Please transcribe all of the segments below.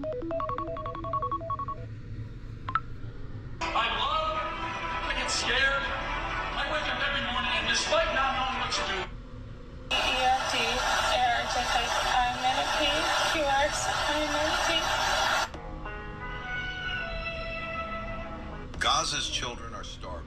I love, I get scared. I wake up every morning and despite not knowing what to do. EFT, air, just like I meditate, QX, I meditate. Gaza's children are starving.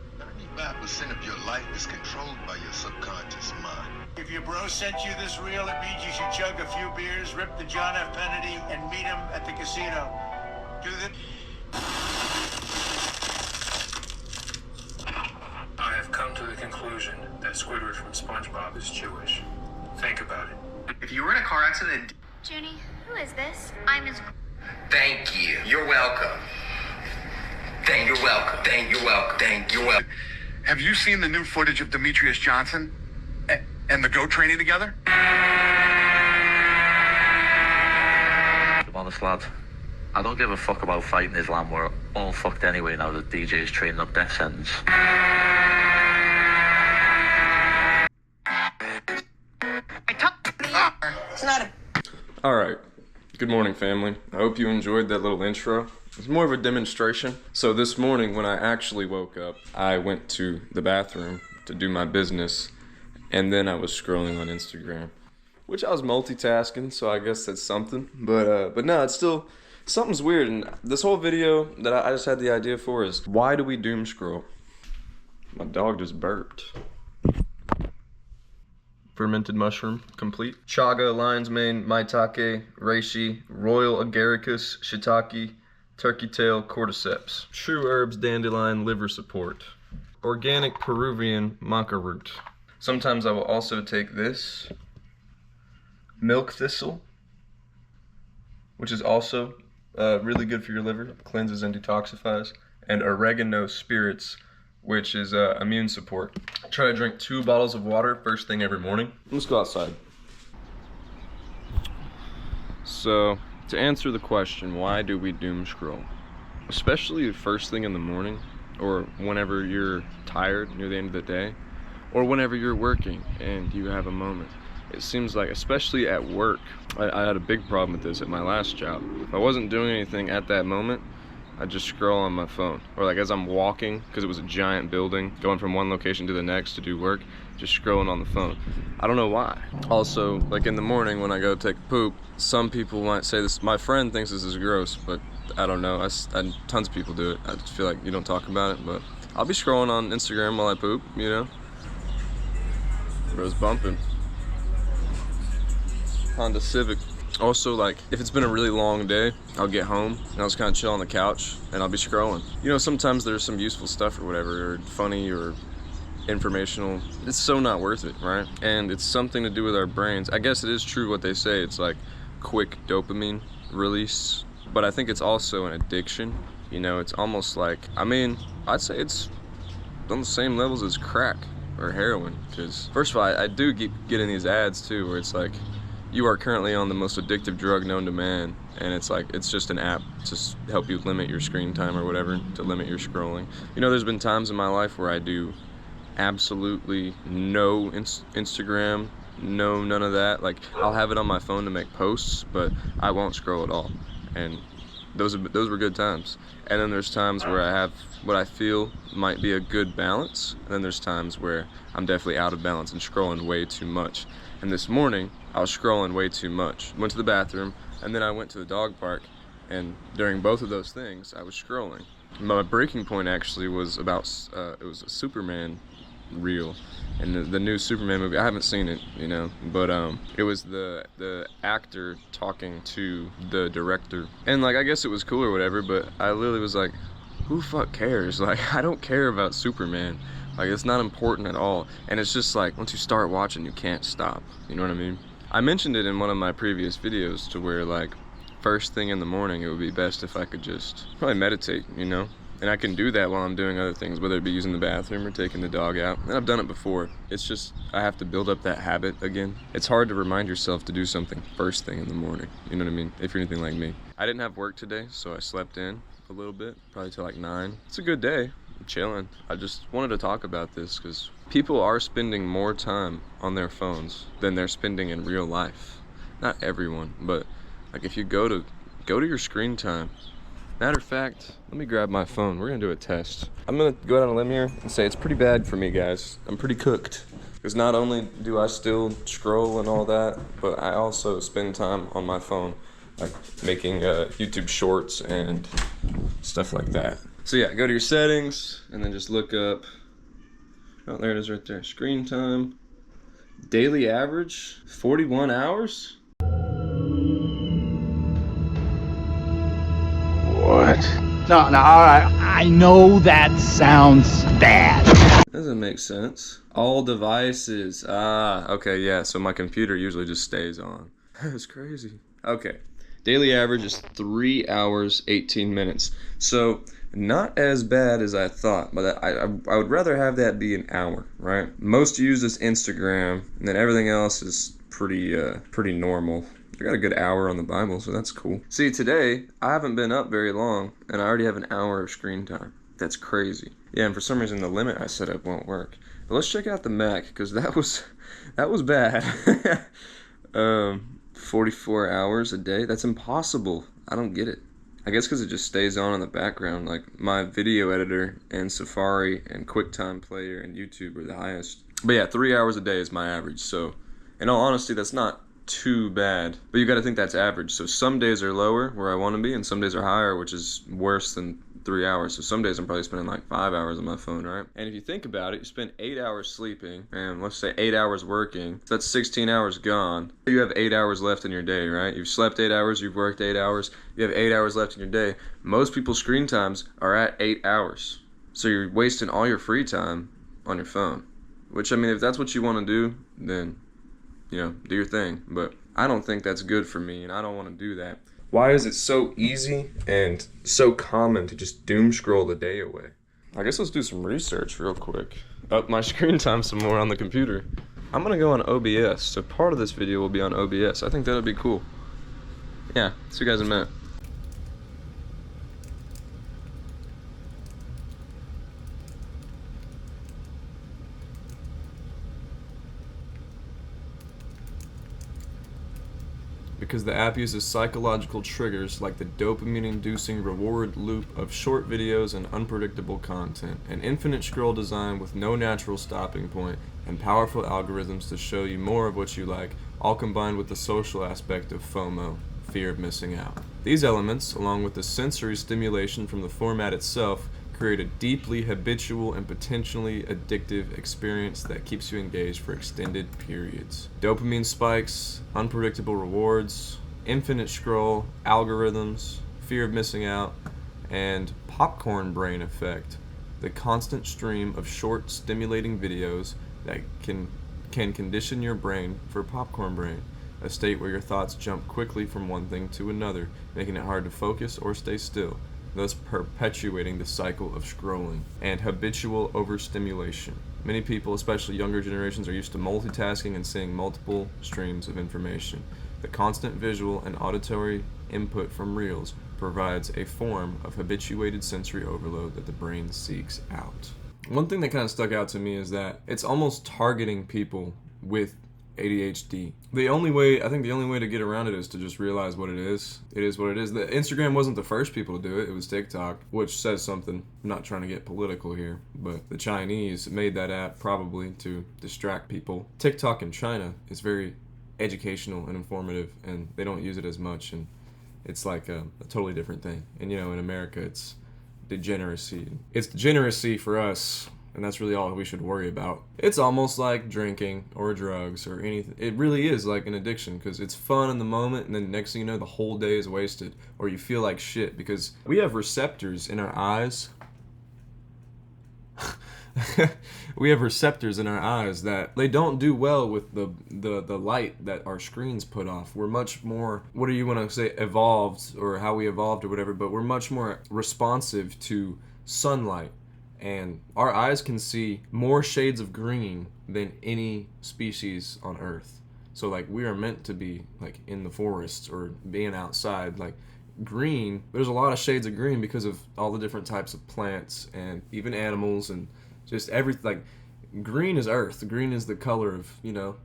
95% of your life is controlled by your subconscious mind. If your bro sent you this reel, it means you should chug a few beers, rip the John F. Kennedy, and meet him at the casino. Do the... I have come to the conclusion that Squidward from SpongeBob is Jewish. Think about it. If you were in a car accident... Junie, who is this? I'm his... Thank you. You're welcome. You're welcome. You're welcome. You're welcome. Have you seen the new footage of Demetrius Johnson and the GOAT training together? To be honest, lad, I don't give a fuck about fighting Islam. We're all fucked anyway now that DJ's training up death sentence. It's not a... Alright, good morning family. I hope you enjoyed that little intro. It's more of a demonstration. So this morning when I actually woke up, I went to the bathroom to do my business, and then I was scrolling on Instagram, which I was multitasking, so I guess that's something. But no, it's still, something's weird. And this whole video that I just had the idea for is, why do we doom scroll? My dog just burped. Fermented mushroom, complete. Chaga, lion's mane, maitake, reishi, royal agaricus, shiitake, turkey tail, cordyceps. True herbs, dandelion, liver support. Organic Peruvian maca root. Sometimes I will also take this, milk thistle, which is also really good for your liver, cleanses and detoxifies, and oregano spirits, which is immune support. I try to drink 2 bottles of water first thing every morning. Let's go outside. So, to answer the question, why do we doom scroll? Especially the first thing in the morning, or whenever you're tired near the end of the day, or whenever you're working and you have a moment. It seems like, especially at work, I had a big problem with this at my last job. If I wasn't doing anything at that moment, I'd just scroll on my phone. Or like as I'm walking, because it was a giant building, going from one location to the next to do work, just scrolling on the phone. I don't know why. Also, like in the morning when I go take a poop, some people might say this, my friend thinks this is gross, but I don't know, tons of people do it. I just feel like you don't talk about it, but I'll be scrolling on Instagram while I poop, you know? Bro's bumping. Honda Civic. Also, like, if it's been a really long day, I'll get home and I'll just kind of chill on the couch and I'll be scrolling. You know, sometimes there's some useful stuff or whatever, or funny or informational. It's so not worth it, right? And it's something to do with our brains. I guess it is true what they say. It's like quick dopamine release, but I think it's also an addiction. You know, it's almost like, I mean, I'd say it's on the same levels as crack or heroin. Because first of all, I do keep getting these ads too, where it's like, you are currently on the most addictive drug known to man, and it's like, it's just an app to help you limit your screen time or whatever, to limit your scrolling. You know, there's been times in my life where I do absolutely no Instagram, no none of that. Like, I'll have it on my phone to make posts, but I won't scroll at all. And those were good times. And then there's times where I have what I feel might be a good balance, and then there's times where I'm definitely out of balance and scrolling way too much. And this morning, I was scrolling way too much. Went to the bathroom, and then I went to the dog park, and during both of those things, I was scrolling. My breaking point actually was about, it was a Superman reel, and the new Superman movie. I haven't seen it, you know, but it was the actor talking to the director, and like, I guess it was cool or whatever, but I literally was like, who fuck cares? Like, I don't care about Superman. Like, it's not important at all. And it's just like, once you start watching, you can't stop. You know what I mean? I mentioned it in one of my previous videos to where, like, first thing in the morning, it would be best if I could just probably meditate, you know? And I can do that while I'm doing other things, whether it be using the bathroom or taking the dog out. And I've done it before. It's just, I have to build up that habit again. It's hard to remind yourself to do something first thing in the morning. You know what I mean? If you're anything like me. I didn't have work today, so I slept in a little bit, probably till like 9. It's a good day. I'm chilling. I just wanted to talk about this because people are spending more time on their phones than they're spending in real life. Not everyone, but like if you go to go to your screen time. Matter of fact, let me grab my phone. We're gonna do a test. I'm gonna go out on a limb here and say it's pretty bad for me, guys. I'm pretty cooked. Because not only do I still scroll and all that, but I also spend time on my phone, like making YouTube shorts and stuff like that. So yeah, go to your settings and then just look up, oh, there it is right there. Screen time, daily average, 41 hours. What? No, all right. I know that sounds bad. Doesn't make sense. All devices. Ah, okay, yeah. So my computer usually just stays on. That's crazy. Okay. Daily average is 3 hours, 18 minutes. So not as bad as I thought, but I would rather have that be an hour, right? Most use this Instagram, and then everything else is pretty normal. I got a good hour on the Bible, so that's cool. See, today, I haven't been up very long, and I already have an hour of screen time. That's crazy. Yeah, and for some reason, the limit I set up won't work. But let's check out the Mac, because that was bad. 44 hours a day? That's impossible. I don't get it. I guess because it just stays on in the background. Like, my video editor and Safari and QuickTime Player and YouTube are the highest. But yeah, 3 hours a day is my average, so in all honesty, that's not too bad, but you got to think that's average. So some days are lower where I want to be, and some days are higher, which is worse than 3 hours. So some days I'm probably spending like 5 hours on my phone, right? And if you think about it, you spend 8 hours sleeping and let's say 8 hours working, so that's 16 hours gone. You have 8 hours left in your day, right? You've slept 8 hours, you've worked 8 hours, you have 8 hours left in your day. Most people's screen times are at 8 hours, so you're wasting all your free time on your phone, which, I mean, if that's what you want to do, then, you know, do your thing. But I don't think that's good for me, and I don't want to do that. Why is it so easy and so common to just doom scroll the day away? I guess let's do some research real quick. Up my screen time some more on the computer. I'm gonna go on OBS, so part of this video will be on OBS. I think that'll be cool. Yeah, see you guys in a minute. Because the app uses psychological triggers like the dopamine-inducing reward loop of short videos and unpredictable content, an infinite scroll design with no natural stopping point, and powerful algorithms to show you more of what you like, all combined with the social aspect of FOMO, fear of missing out. These elements, along with the sensory stimulation from the format itself, create a deeply habitual and potentially addictive experience that keeps you engaged for extended periods. Dopamine spikes, unpredictable rewards, infinite scroll, algorithms, fear of missing out, and popcorn brain effect, the constant stream of short stimulating videos that can condition your brain for popcorn brain, a state where your thoughts jump quickly from one thing to another, making it hard to focus or stay still, thus perpetuating the cycle of scrolling and habitual overstimulation. Many people, especially younger generations, are used to multitasking and seeing multiple streams of information. The constant visual and auditory input from reels provides a form of habituated sensory overload that the brain seeks out. One thing that kind of stuck out to me is that it's almost targeting people with ADHD. I think the only way to get around it is to just realize what it is. It is what it is. The Instagram wasn't the first people to do it. It was TikTok, which says something. I'm not trying to get political here, but the Chinese made that app probably to distract people. TikTok in China is very educational and informative, and they don't use it as much, and it's like a totally different thing. And you know, in America, it's degeneracy. It's degeneracy for us, and that's really all we should worry about. It's almost like drinking or drugs or anything. It really is like an addiction, because it's fun in the moment, and then next thing you know, the whole day is wasted, or you feel like shit, because we have receptors in our eyes. We have receptors in our eyes that they don't do well with the light that our screens put off. We're much more, what do you want to say, evolved, or how we evolved or whatever, but we're much more responsive to sunlight. And our eyes can see more shades of green than any species on Earth. So like, we are meant to be like in the forests or being outside. Like, green, there's a lot of shades of green because of all the different types of plants and even animals and just everything. Like, green is Earth. Green is the color of, you know,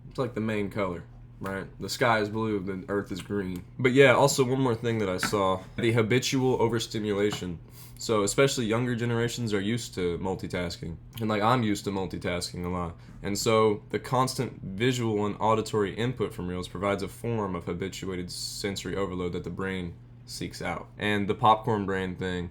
it's like the main color. right? The sky is blue, the earth is green. But yeah, also one more thing that I saw, the habitual overstimulation. So especially younger generations are used to multitasking. And like I'm used to multitasking a lot. And so the constant visual and auditory input from Reels provides a form of habituated sensory overload that the brain seeks out. And the popcorn brain thing,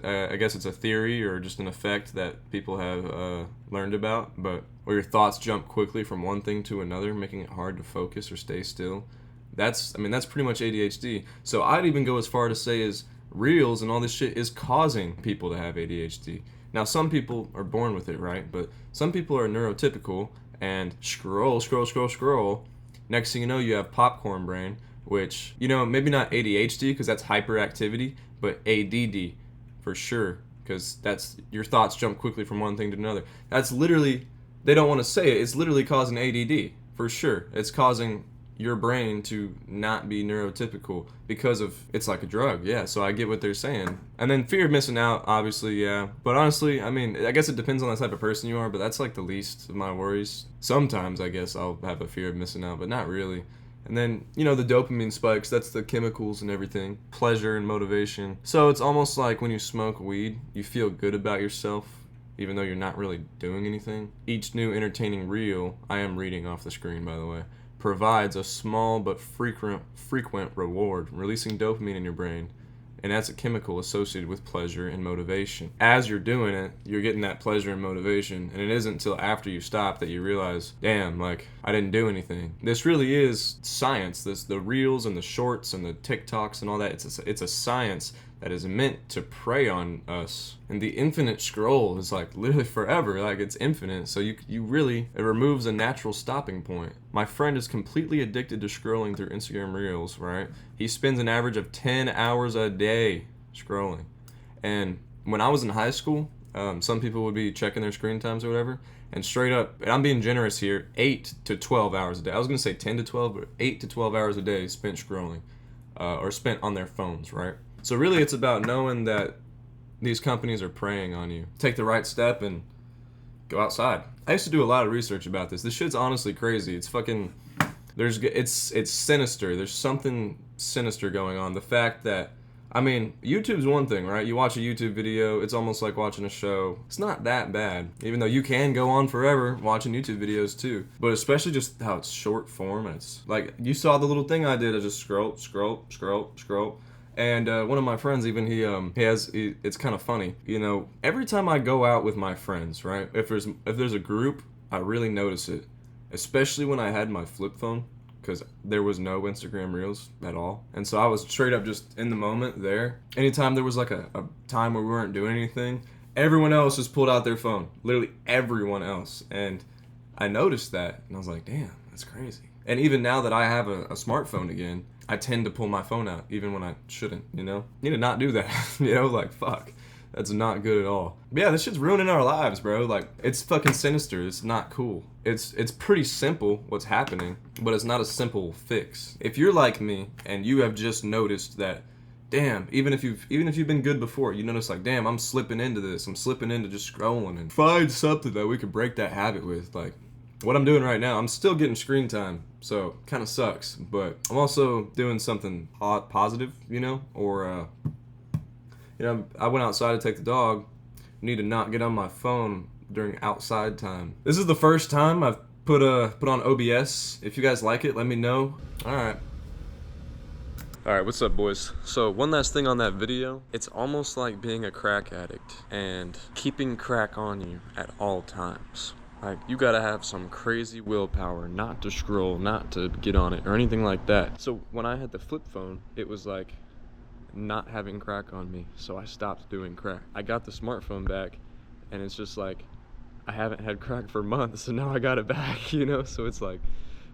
I guess it's a theory or just an effect that people have learned about, but where your thoughts jump quickly from one thing to another, making it hard to focus or stay still. That's pretty much ADHD. So I'd even go as far to say is Reels and all this shit is causing people to have ADHD. Now some people are born with it, right? But some people are neurotypical and scroll. Next thing you know, you have popcorn brain, which, you know, maybe not ADHD because that's hyperactivity, but ADD for sure, because that's your thoughts jump quickly from one thing to another. That's literally, they don't want to say it, it's literally causing ADD for sure. It's causing your brain to not be neurotypical because of, it's like a drug. Yeah, so I get what they're saying. And then fear of missing out, obviously, yeah. But honestly, I mean, I guess it depends on the type of person you are, but that's like the least of my worries. Sometimes I guess I'll have a fear of missing out, but not really. And then, you know, the dopamine spikes, that's the chemicals and everything, pleasure and motivation. So it's almost like when you smoke weed, you feel good about yourself, even though you're not really doing anything. Each new entertaining reel, I am reading off the screen by the way, provides a small but frequent reward, releasing dopamine in your brain. And that's a chemical associated with pleasure and motivation. As you're doing it, you're getting that pleasure and motivation, and it isn't until after you stop that you realize, damn, like, I didn't do anything. This really is science. The reels and the shorts and the TikToks and all that, it's a science that is meant to prey on us. And the infinite scroll is like literally forever, like it's infinite, so you really, it removes a natural stopping point. My friend is completely addicted to scrolling through Instagram Reels, right? He spends an average of 10 hours a day scrolling. And when I was in high school, some people would be checking their screen times or whatever, and straight up, and I'm being generous here, 8 to 12 hours a day. I was gonna say 10 to 12, but 8 to 12 hours a day spent scrolling, or spent on their phones, right? So really it's about knowing that these companies are preying on you. Take the right step and go outside. I used to do a lot of research about this. This shit's honestly crazy. It's fucking, it's sinister. There's something sinister going on. The fact that, I mean, YouTube's one thing, right? You watch a YouTube video, it's almost like watching a show. It's not that bad, even though you can go on forever watching YouTube videos too. But especially just how it's short form, and it's like, you saw the little thing I did, I just scroll. And one of my friends, even it's kind of funny, you know, every time I go out with my friends, right, if there's a group, I really notice it, especially when I had my flip phone, because there was no Instagram Reels at all, and so I was straight up just in the moment there. Anytime there was like a time where we weren't doing anything, everyone else just pulled out their phone, literally everyone else, and I noticed that, and I was like, damn, that's crazy. And even now that I have a smartphone again, I tend to pull my phone out, even when I shouldn't, you know? You need to not do that, you know? Like, fuck. That's not good at all. But yeah, this shit's ruining our lives, bro. Like, it's fucking sinister. It's not cool. It's pretty simple what's happening, but it's not a simple fix. If you're like me, and you have just noticed that, damn, even if you've been good before, you notice like, damn, I'm slipping into this. I'm slipping into just scrolling, and find something that we could break that habit with, like, what I'm doing right now. I'm still getting screen time, so kind of sucks, but I'm also doing something positive, you know, or you know, I went outside to take the dog. Need to not get on my phone during outside time. This is the first time I've put on OBS. If you guys like it, let me know. Alright, what's up, boys? So one last thing on that video, it's almost like being a crack addict and keeping crack on you at all times. Like, you gotta have some crazy willpower not to scroll, not to get on it, or anything like that. So when I had the flip phone, it was like not having crack on me, so I stopped doing crack. I got the smartphone back, and it's just like, I haven't had crack for months, and now I got it back, you know? So it's like,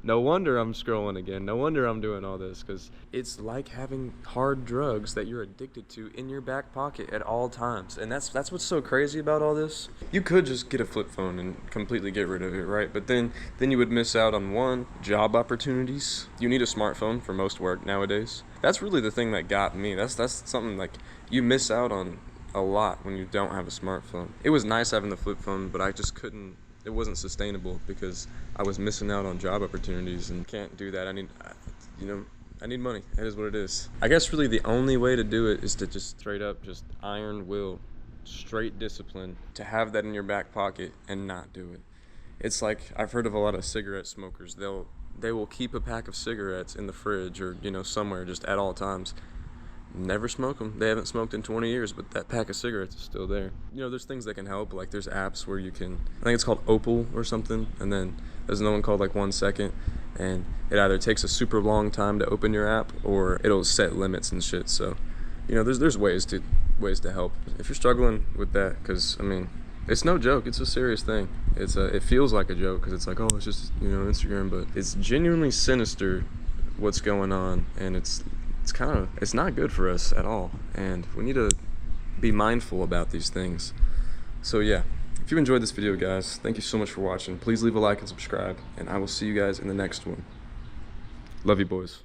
no wonder I'm scrolling again. No wonder I'm doing all this, because it's like having hard drugs that you're addicted to in your back pocket at all times. And that's what's so crazy about all this. You could just get a flip phone and completely get rid of it, right? But then you would miss out on, one, job opportunities. You need a smartphone for most work nowadays. That's really the thing that got me. That's something like you miss out on a lot when you don't have a smartphone. It was nice having the flip phone, but I just couldn't it wasn't sustainable because I was missing out on job opportunities, and can't do that. I need money. It is what it is. I guess really the only way to do it is to just straight up just iron will, straight discipline, to have that in your back pocket and not do it. It's like, I've heard of a lot of cigarette smokers. They will keep a pack of cigarettes in the fridge or, somewhere just at all times. Never smoke them. They haven't smoked in 20 years, but that pack of cigarettes is still there. There's things that can help. Like there's apps where you can, I think it's called Opal or something, and then there's another one called like 1 Second, and it either takes a super long time to open your app or it'll set limits and shit. So, there's ways to help if you're struggling with that, because it's no joke. It's a serious thing. It feels like a joke because it's like, oh, it's just Instagram, but it's genuinely sinister what's going on, and it's not good for us at all, and we need to be mindful about these things. So yeah, if you enjoyed this video, guys, thank you so much for watching. Please leave a like and subscribe, and I will see you guys in the next one. Love you, boys.